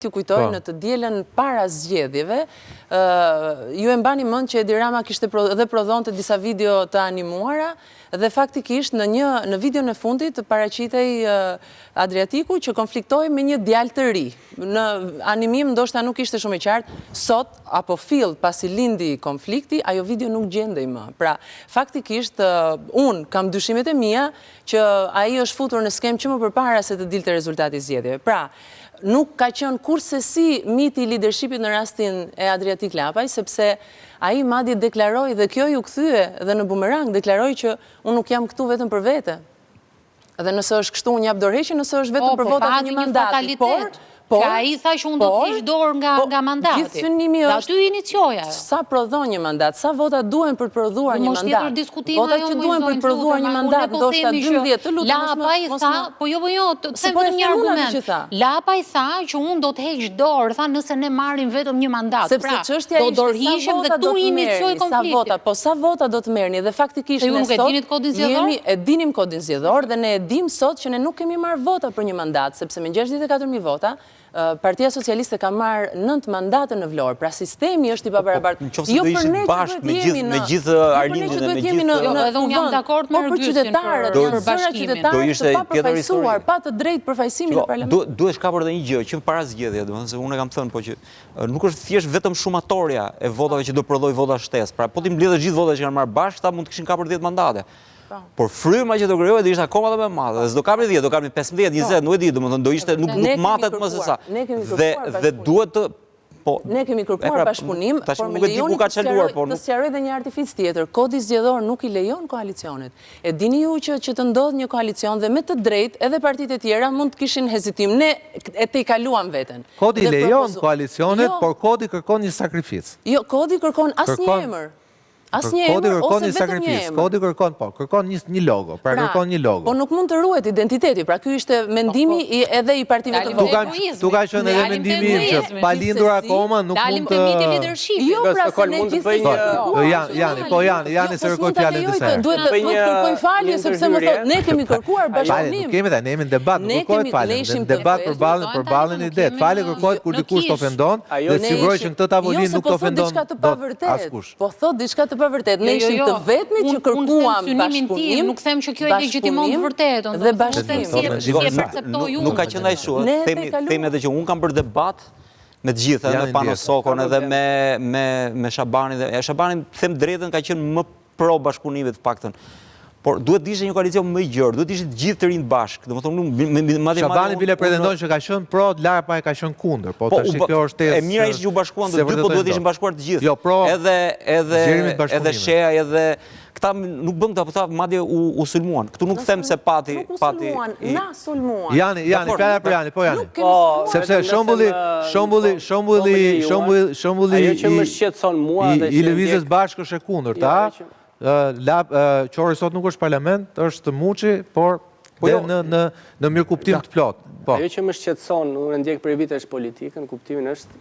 Ju kujtoj në të dielën para zgjedhjeve, ju e mbani mend që Edi Rama kishte dhe prodhonte disa video të animuara dhe faktikisht në videon e fundit paraqitej Adriatiku që konfliktoi me një djalë të ri. Në animim ndoshta nuk ishte shumë e qartë, sot apo fill pasi lindi konflikti, ajo video nuk gjendej më. Pra, faktikisht unë kam dyshimet e mia që ai është futur në skem që më përpara se të dilte rezultati i zgjedhjeve. Pra, nuk ka qenë kurse si miti i leadershipit në rastin e Adriatik Lapaj, sepse ai madje deklaroi dhe kjo ju kthye dhe në bumerang, deklaroi që unë nuk jam këtu vetëm për vete. Dhe nëse është kështu unë jap dorëheqje, nëse është vetëm për votat e një mandati. Që ai tha që unë do të kish dorë nga mandati. Gjithë synimi është aty inicioja. Sa prodhon një mandat, sa vota duhen për të prodhuar një mandat. Votat që duhen për të prodhuar një mandat, ndoshta 12 të lutem. Lapaj tha, po jo, të them vetëm një argument. Lapaj tha që unë do të heq dorë, tha nëse ne marrim vetëm një mandat. Sepse çështja do dorëhiqem dhe tu inicioj konfliktin. Po sa vota do të merrni dhe faktikisht ne sot e dinim kodin zgjedhor dhe ne e dim sot që ne nuk kemi marrë vota për një mandat, sepse me 64.000 vota Partia Socialiste ka marrë 9 mandate në Vlorë, pra sistemi është i pabarabartë. Jo për ne që duhet jemi me gjithë Arlindin dhe me gjithë... Edhe unë jam dakord me Ergysin për bashkimin. Do ishte tjetër histori. Pa të drejtë përfaqësimin në parlament. Duhet shkapur edhe një gjë, që para zgjedhjeve, domethënë se unë kam thënë, po që nuk është thjesht vetëm shumatorja e votave që do prodhoj vota shtesë. Pra, po ti mbledhësh gjithë votat që kanë marrë bashkë, ta mund të kishin kapur 10 mandate. Por fryma që do krijohet ishte akoma dhe më madhe. Dhe s'do kapni 10, do kapni 15, 20, nuk e di, domethënë do ishte nuk matet më se sa. Dhe duhet të Ne kemi kërkuar bashkëpunim, por me lejoni të sqaroj edhe një artific tjetër. Kodi zgjedhor nuk i lejon koalicionet. E dini ju që të ndodh një koalicion dhe me të drejtë edhe partitë e tjera mund të kishin hezitim. Ne e tejkaluam veten. Kodi lejon koalicionet, por kodi kërkon një sakrificë. Jo, kodi kërkon asnjë emër. Kodi kërkon një sakrificë, kodi kërkon një logo, pra kërkon një logo. Po nuk mund të ruhet identiteti, pra ky ishte mendimi edhe i partive të votë. Tu ka qenë edhe mendimi që pa lindur akoma nuk mund të... Jo, pra se ne gjithë... Jani se kërkoj fjalën të sejë. Duhet të kërkoj falje, sepse më thot, ne kemi kërkuar bashkëpunim. Nuk kemi dhe, ne jemi në debat, nuk kërkojt falje. Në debat përballën i det. Falje kërkojt kur dikush të ofendon, dhe siguroj që në këtë tavolin nuk të ofendon askush. Po thot diçka të pavërtet, ne ishim të vetmi që kërkuam bashkëpunim, nuk them që kjo e legjitimon të vërtetën, dhe bashkëpunim. Nuk ka qenë ashtu, themi edhe që unë kam bërë debat me të gjithë, edhe me Pano Sokon, edhe me Shabanin, e Shabanin, them drejtën, ka qenë më pro bashkëpunimit paktën. Por duhet ishte një koalicion më i gjerë, duhet ishte gjithë të rinë bashkë. Shabani bile pretendon që ka qenë pro, Lara pa e ka qenë kundër. Po tash kjo është tezë. E mira ishte që u bashkuan të dy, po duhet ishin bashkuar të gjithë. Jo, pro. Edhe Shea, edhe këta nuk bën këta, po ta madje u sulmuan. Këtu nuk them se pati. Nuk u sulmuan, na sulmuan. Jani, fjala për Jani, po Jani. Sepse shembulli i lëvizjes bashkë është e kundërt, a? Qori sot nuk është parlament, është Muçi, por në mirëkuptim të plot. Ajo që më shqetëson, unë ndjek për vitesh politikën, kuptimin është